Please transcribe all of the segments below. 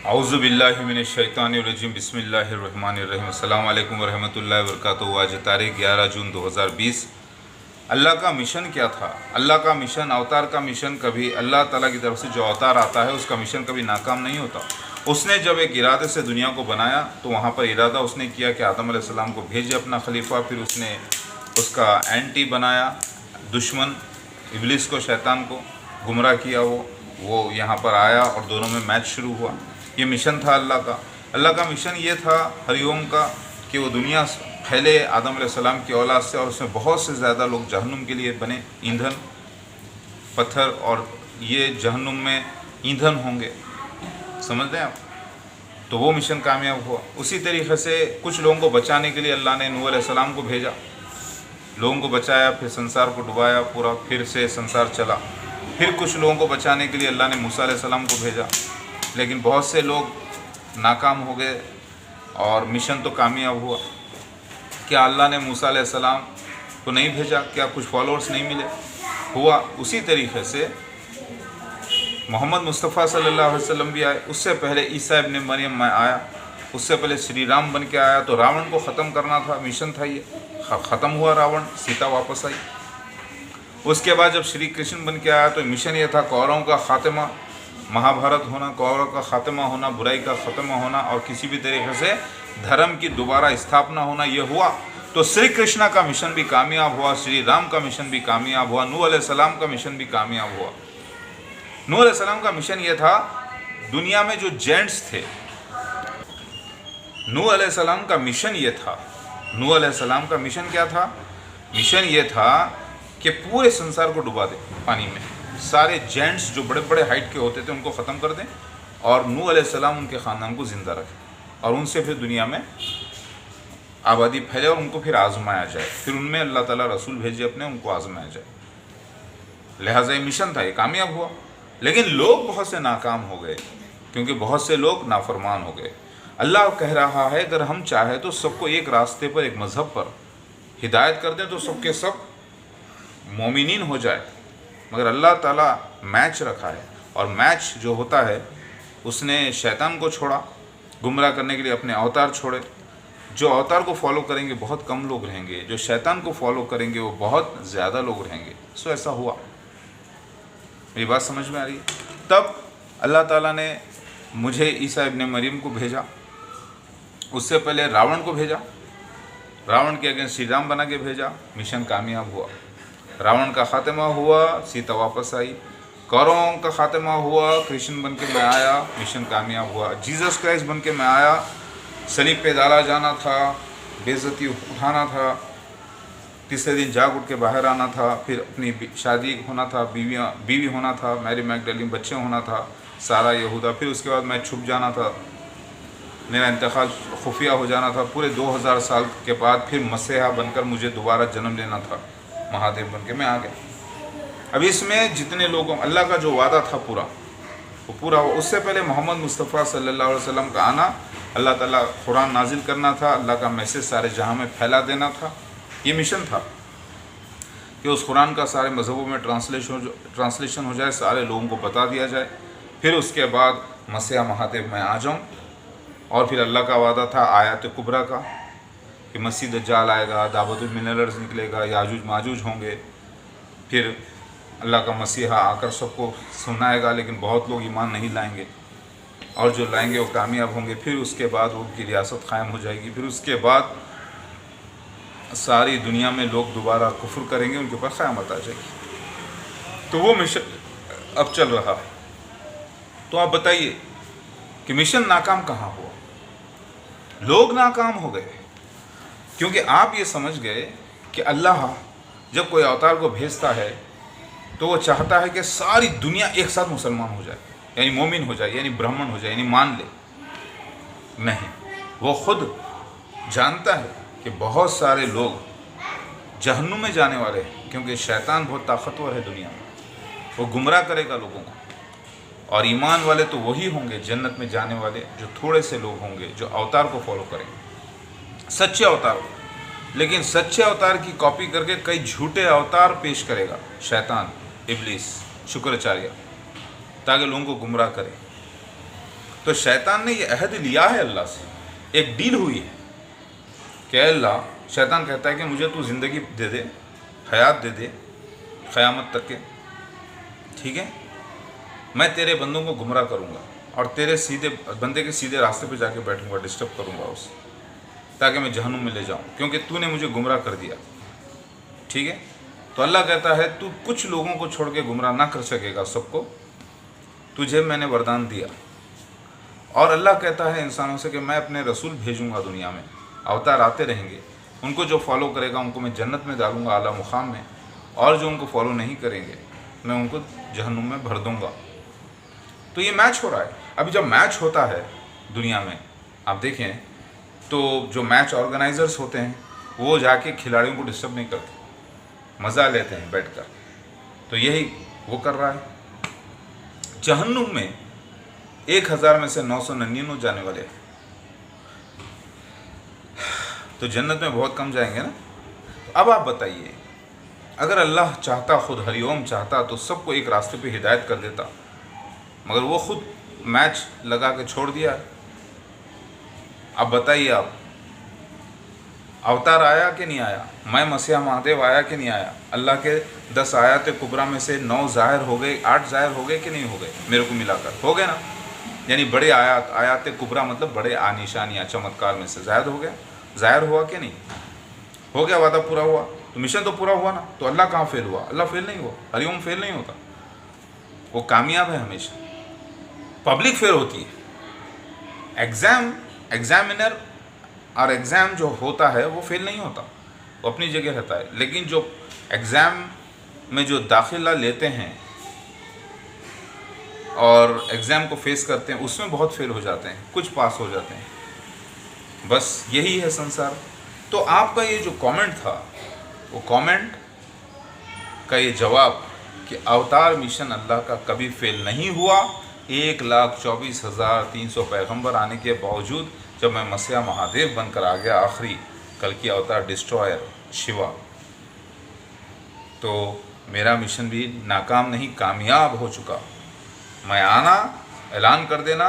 औज़ुबिल्लाहिमिनश्शैतानिर्रजीम बिस्मिल्लाहिर्रहमानिर्रहीम अस्सलामु अलैकुम वरहमतुल्लाहि वबरकातुहू। आज तारीख़ 11 जून 2020। अल्लाह का मिशन क्या था? अल्लाह का मिशन, अवतार का मिशन, कभी अल्लाह ताला की तरफ से जो अवतार आता है उसका मिशन कभी नाकाम नहीं होता। उसने जब एक इरादे से दुनिया को बनाया तो वहाँ पर इरादा उसने किया कि आदम अलैहिस्सलाम को भेजे अपना खलीफा। फिर उसने उसका एंटी बनाया, दुश्मन इब्लिस को, शैतान को गुमराह किया। वो यहाँ पर आया और दोनों में मैच शुरू हुआ। ये मिशन था अल्लाह का। अल्लाह का मिशन ये था हरिओम का कि वो दुनिया फैले आदम अलैहिस्सलाम की औलाद से, और उसमें बहुत से ज़्यादा लोग जहन्नुम के लिए बने ईंधन, पत्थर, और ये जहन्नुम में ईंधन होंगे, समझ रहे हैं आप? तो वो मिशन कामयाब हुआ। उसी तरीके से कुछ लोगों को बचाने के लिए अल्लाह ने नूह अलैहिस्सलाम को भेजा, लोगों को बचाया, फिर संसार को डुबाया पूरा, फिर से संसार चला। फिर कुछ लोगों को बचाने के लिए अल्लाह ने मूसा अलैहिस्सलाम को भेजा, लेकिन बहुत से लोग नाकाम हो गए और मिशन तो कामयाब हुआ। क्या अल्लाह ने मूसा अलैहिस्सलाम को नहीं भेजा? क्या कुछ फॉलोअर्स नहीं मिले? हुआ। उसी तरीके से मोहम्मद मुस्तफ़ा सल्लल्लाहु अलैहि वसल्लम भी आए। उससे पहले ईसा इब्न मरियम में आया, उससे पहले श्री राम बन के आया। तो रावण को ख़त्म करना था, मिशन था ये। ख़त्म हुआ रावण, सीता वापस आई। उसके बाद जब श्री कृष्ण बन के आया तो मिशन ये था कौरवों का खात्मा, महाभारत होना, कौरव का खात्मा होना, बुराई का ख़त्म होना, और किसी भी तरीके से धर्म की दोबारा स्थापना होना। ये हुआ तो श्री कृष्ण का मिशन भी कामयाब हुआ, श्री राम का मिशन भी कामयाब हुआ, नूह अलैहिस्सलाम का मिशन भी कामयाब हुआ। नूह अलैहिस्सलाम का मिशन ये था, दुनिया में जो जेंट्स थे, नूह अलैहिस्सलाम का मिशन ये था। नूह अलैहिस्सलाम का मिशन क्या था? मिशन ये था कि पूरे संसार को डुबा दे पानी में। सारे जेंट्स जो बड़े बड़े हाइट के होते थे उनको ख़त्म कर दें, और नूह अलैहिस्सलाम उनके ख़ानदान को ज़िंदा रखें, और उनसे फिर दुनिया में आबादी फैले और उनको फिर आजमाया जाए। फिर उनमें अल्लाह ताला रसूल भेजे अपने, उनको आजमाया जाए। लिहाजा ये मिशन था, ये कामयाब हुआ। लेकिन लोग बहुत से नाकाम हो गए, क्योंकि बहुत से लोग नाफरमान हो गए। अल्लाह कह रहा है अगर हम चाहे तो सबको एक रास्ते पर, एक मज़हब पर हिदायत कर दें तो सबके सब मोमिनीन हो जाए। मगर अल्लाह ताला मैच रखा है, और मैच जो होता है उसने शैतान को छोड़ा गुमराह करने के लिए, अपने अवतार छोड़े। जो अवतार को फॉलो करेंगे बहुत कम लोग रहेंगे, जो शैतान को फॉलो करेंगे वो बहुत ज़्यादा लोग रहेंगे। सो ऐसा हुआ। मेरी बात समझ में आ रही है? तब अल्लाह ताला ने मुझे ईसा इब्न मरियम को भेजा, उससे पहले रावण को भेजा, रावण के अगेंस्ट श्री राम बना के भेजा, मिशन कामयाब हुआ। रावण का खात्मा हुआ, सीता वापस आई। कौरवों का खात्मा हुआ, कृष्ण बन के मैं आया, मिशन कामयाब हुआ। जीसस क्राइस्ट बन के मैं आया, सलीब पे डाला जाना था, बेइज्जती उठाना था, तीसरे दिन जाग उठ के बाहर आना था, फिर अपनी शादी होना था, बीवी होना था, मैरी मैगडलीन, बच्चे होना था, सारा यहूदा। फिर उसके बाद मैं छुप जाना था, मेरा इंतकाल खुफिया हो जाना था। पूरे 2000 साल के बाद फिर मसीहा बनकर मुझे दोबारा जन्म लेना था, महादेव बन के मैं आ गया। अब इसमें जितने लोगों, अल्लाह का जो वादा था पूरा वो पूरा हुआ। उससे पहले मोहम्मद मुस्तफ़ा सल्लल्लाहु अलैहि वसल्लम का आना, अल्लाह ताला कुरान नाजिल करना था, अल्लाह का मैसेज सारे जहां में फैला देना था। ये मिशन था कि उस कुरान का सारे मज़हबों में ट्रांसलेशन हो जाए, सारे लोगों को बता दिया जाए। फिर उसके बाद मसीहा महादेव मैं आ जाऊँ। और फिर अल्लाह का वादा था आयत कुबरा का कि मसीह दज्जाल आएगा, दावतुल मिनरर्स निकलेगा, याजूज माजूज होंगे। फिर अल्लाह का मसीहा आकर सबको सुनाएगा, लेकिन बहुत लोग ईमान नहीं लाएंगे, और जो लाएंगे वो कामयाब होंगे। फिर उसके बाद उनकी रियासत कायम हो जाएगी। फिर उसके बाद सारी दुनिया में लोग दोबारा कुफ्र करेंगे, उनके ऊपर क़यामत आ जाएगी। तो वो मिशन अब चल रहा है। तो आप बताइए कि मिशन नाकाम कहाँ हुआ? लोग नाकाम हो गए क्योंकि आप ये समझ गए कि अल्लाह जब कोई अवतार को भेजता है तो वो चाहता है कि सारी दुनिया एक साथ मुसलमान हो जाए, यानी मोमिन हो जाए, यानी ब्राह्मण हो जाए, यानी मान ले। नहीं, वो खुद जानता है कि बहुत सारे लोग जहन्नुम में जाने वाले हैं, क्योंकि शैतान बहुत ताकतवर है दुनिया में। वो गुमराह करेगा लोगों को, और ईमान वाले तो वही होंगे जन्नत में जाने वाले, जो थोड़े से लोग होंगे जो अवतार को फॉलो करेंगे, सच्चे अवतार को। लेकिन सच्चे अवतार की कॉपी करके कई झूठे अवतार पेश करेगा शैतान, इब्लिस, शुक्राचार्य, ताकि लोगों को गुमराह करे। तो शैतान ने ये अहद लिया है अल्लाह से, एक डील हुई है कि अल्लाह, शैतान कहता है कि मुझे तू ज़िंदगी दे दे, हयात दे दे क़यामत तक के, ठीक है, मैं तेरे बंदों को गुमराह करूँगा और तेरे सीधे बंदे के सीधे रास्ते पे जाके बैठूँगा, डिस्टर्ब करूँगा उसे, ताकि मैं जहन्नुम में ले जाऊँ, क्योंकि तूने मुझे गुमराह कर दिया, ठीक है। तो अल्लाह कहता है तू कुछ लोगों को छोड़ के गुमराह ना कर सकेगा सबको, तुझे मैंने वरदान दिया। और अल्लाह कहता है इंसानों से कि मैं अपने रसूल भेजूँगा दुनिया में, अवतार आते रहेंगे, उनको जो फॉलो करेगा उनको मैं जन्नत में डालूँगा आला मुकाम में, और जो उनको फॉलो नहीं करेंगे मैं उनको जहन्नुम में भर दूँगा। तो ये मैच हो रहा है। अभी जब मैच होता है दुनिया में, आप देखें तो जो मैच ऑर्गेनाइजर्स होते हैं वो जाके खिलाड़ियों को डिस्टर्ब नहीं करते, मज़ा लेते हैं बैठकर। तो यही वो कर रहा है। जहन्नुम में 1000 में से 999 जाने वाले हैं, तो जन्नत में बहुत कम जाएंगे ना। तो अब आप बताइए, अगर अल्लाह चाहता, खुद हरिओम चाहता तो सबको एक रास्ते पे हिदायत कर देता, मगर वो खुद मैच लगा के छोड़ दिया। अब बताइए आप, अवतार आया कि नहीं आया, मैं मसीहा महादेव आया कि नहीं आया, अल्लाह के 10 आयत कुबरा में से 9 ज़ाहिर हो गए, 8 ज़ाहिर हो गए कि नहीं हो गए, मेरे को मिलाकर हो गए ना। यानी बड़े आयात कुबरा मतलब बड़े आनिशानियाँ चमत्कार में से ज़ाहिर हो गया, ज़ाहिर हुआ कि नहीं हो गया, वादा पूरा हुआ, तो मिशन तो पूरा हुआ ना। तो अल्लाह कहाँ फेल हुआ? अल्लाह फेल नहीं हुआ, हरिओम फेल नहीं होता, वो कामयाब है हमेशा। पब्लिक फेल होती है, एग्जामिनर और एग्ज़ाम जो होता है वो फेल नहीं होता, वो अपनी जगह रहता है। लेकिन जो एग्ज़ाम में जो दाखिला लेते हैं और एग्ज़ाम को फेस करते हैं, उसमें बहुत फेल हो जाते हैं, कुछ पास हो जाते हैं। बस यही है संसार। तो आपका ये जो कमेंट था, वो कमेंट का ये जवाब कि अवतार मिशन अल्लाह का कभी फेल नहीं हुआ। 1,24,300 पैगंबर आने के बावजूद जब मैं मसीहा महादेव बनकर आ गया, आखिरी कल की अवतार डिस्ट्रॉयर शिवा, तो मेरा मिशन भी नाकाम नहीं, कामयाब हो चुका। मैं आना, ऐलान कर देना,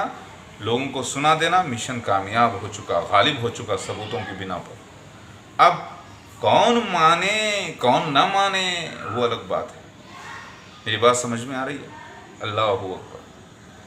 लोगों को सुना देना, मिशन कामयाब हो चुका, गालिब हो चुका सबूतों की बिना पर। अब कौन माने कौन ना माने वो अलग बात है। मेरी बात समझ में आ रही है? अल्लाहू अकबर।